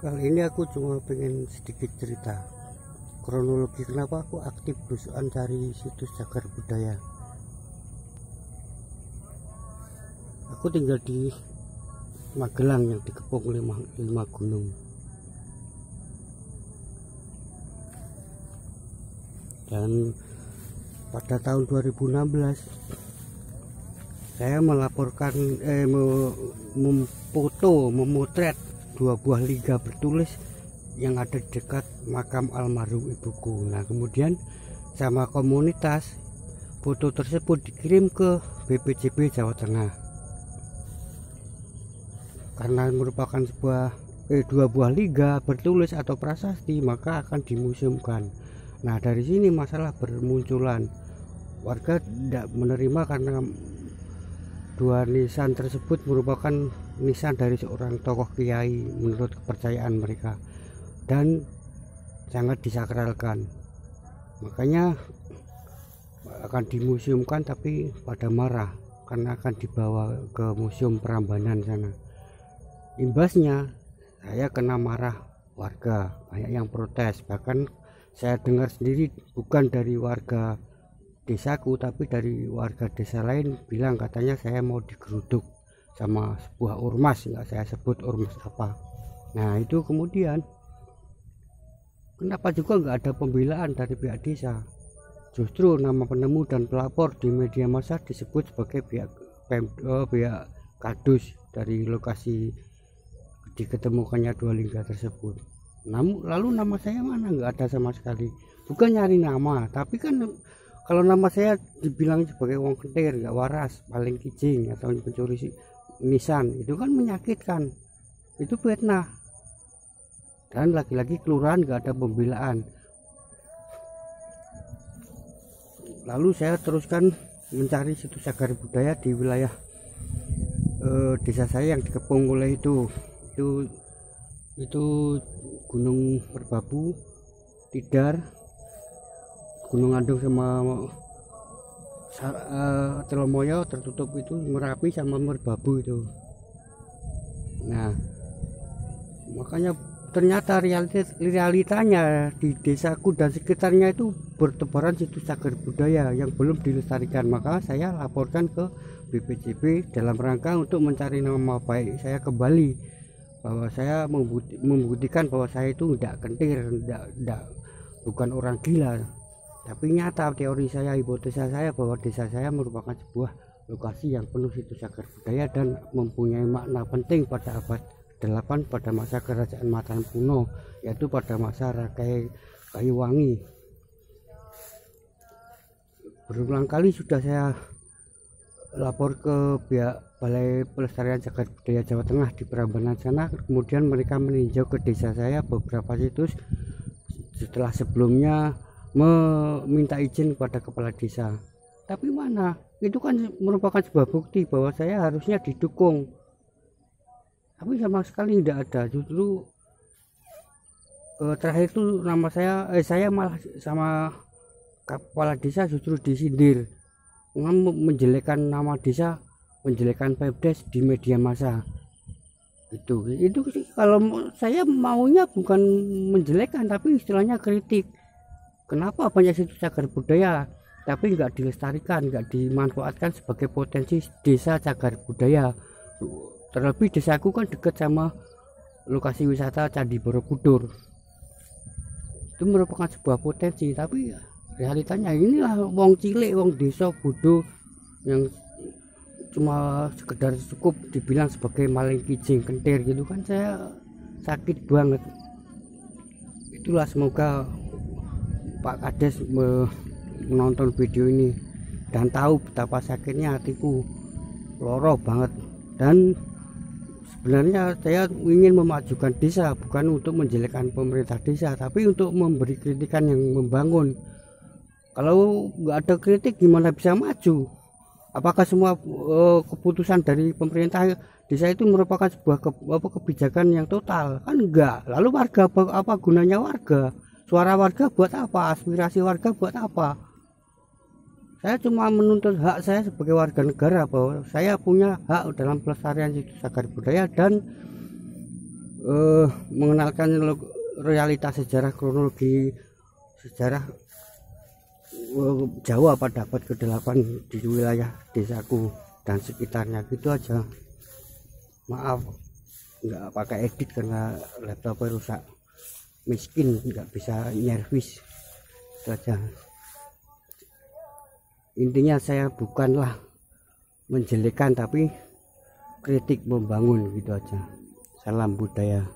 Kali ini aku cuma pengen sedikit cerita kronologi kenapa aku aktif belusukan cari situs cagar budaya. Aku tinggal di Magelang yang dikepung lima gunung. Dan pada tahun 2016 saya melaporkan memotret dua buah liga bertulis yang ada di dekat makam almarhum ibuku. Nah, kemudian sama komunitas foto tersebut dikirim ke BPJB Jawa Tengah karena merupakan dua buah liga bertulis atau prasasti, maka akan dimuseumkan. Nah, dari sini masalah bermunculan. Warga tidak menerima karena dua nisan tersebut merupakan nisan dari seorang tokoh kiai menurut kepercayaan mereka dan sangat disakralkan. Makanya akan dimuseumkan, tapi pada marah karena akan dibawa ke Museum Prambanan sana. Imbasnya saya kena marah warga, banyak yang protes. Bahkan saya dengar sendiri bukan dari warga desaku tapi dari warga desa lain bilang katanya saya mau digeruduk sama sebuah ormas, nggak saya sebut ormas apa. Nah, itu kemudian kenapa juga nggak ada pembelaan dari pihak desa, justru nama penemu dan pelapor di media massa disebut sebagai pihak kadus dari lokasi diketemukannya dua lingga tersebut. Namun lalu nama saya mana? Nggak ada sama sekali. Bukan nyari nama, tapi kan kalau nama saya dibilang sebagai wong kentir, nggak waras, paling kijing atau pencuri nisan, itu kan menyakitkan, itu fitnah. Dan lagi-lagi kelurahan nggak ada pembelaan. Lalu saya teruskan mencari situs cagar budaya di wilayah desa saya yang dikepung oleh itu Gunung Merbabu, Tidar, Gunung Andung sama Telomoyo tertutup itu, Merapi sama Merbabu itu. Nah, makanya ternyata realitanya di desaku dan sekitarnya itu bertebaran situs cagar budaya yang belum dilestarikan. Maka saya laporkan ke BPJB dalam rangka untuk mencari nama baik saya kembali, bahwa saya membuktikan bahwa saya itu tidak kentir, bukan orang gila. Tapi nyata teori saya, hipotesa saya bahwa desa saya merupakan sebuah lokasi yang penuh situs cagar budaya dan mempunyai makna penting pada abad 8 pada masa kerajaan Mataram kuno, yaitu pada masa Rakai Kayuwangi. Berulang kali sudah saya lapor ke pihak Balai Pelestarian Cagar Budaya Jawa Tengah di Prambanan sana. Kemudian mereka meninjau ke desa saya beberapa situs setelah sebelumnya meminta izin kepada kepala desa. Tapi mana, itu kan merupakan sebuah bukti bahwa saya harusnya didukung, tapi sama sekali tidak ada. Justru terakhir itu nama saya malah sama kepala desa justru disindir, menjelekkan nama desa, menjelekkan Pemdes di media massa. Itu sih, kalau saya maunya bukan menjelekkan tapi istilahnya kritik. Kenapa banyak situs cagar budaya tapi nggak dilestarikan, nggak dimanfaatkan sebagai potensi desa cagar budaya? Terlebih desaku kan dekat sama lokasi wisata Candi Borobudur. Itu merupakan sebuah potensi, tapi realitanya inilah wong cilik, wong desa bodoh yang cuma sekedar cukup dibilang sebagai maling kijing kentir gitu kan. Saya sakit banget. Itulah, semoga Pak Kades menonton video ini dan tahu betapa sakitnya hatiku, loroh banget. Dan sebenarnya saya ingin memajukan desa, bukan untuk menjelekkan pemerintah desa, tapi untuk memberi kritikan yang membangun. Kalau nggak ada kritik gimana bisa maju? Apakah semua keputusan dari pemerintah desa itu merupakan sebuah kebijakan yang total? Kan enggak. Lalu warga, apa gunanya warga? Suara warga buat apa? Aspirasi warga buat apa? Saya cuma menuntut hak saya sebagai warga negara, bahwa saya punya hak dalam pelestarian situs cagar budaya dan mengenalkan realitas sejarah kronologi sejarah Jawa pada abad ke-8 di wilayah desaku dan sekitarnya, gitu aja. Maaf nggak pakai edit karena laptopnya rusak, miskin nggak bisa nyervis, itu aja. Intinya saya bukanlah menjelekkan tapi kritik membangun, gitu aja. Salam budaya.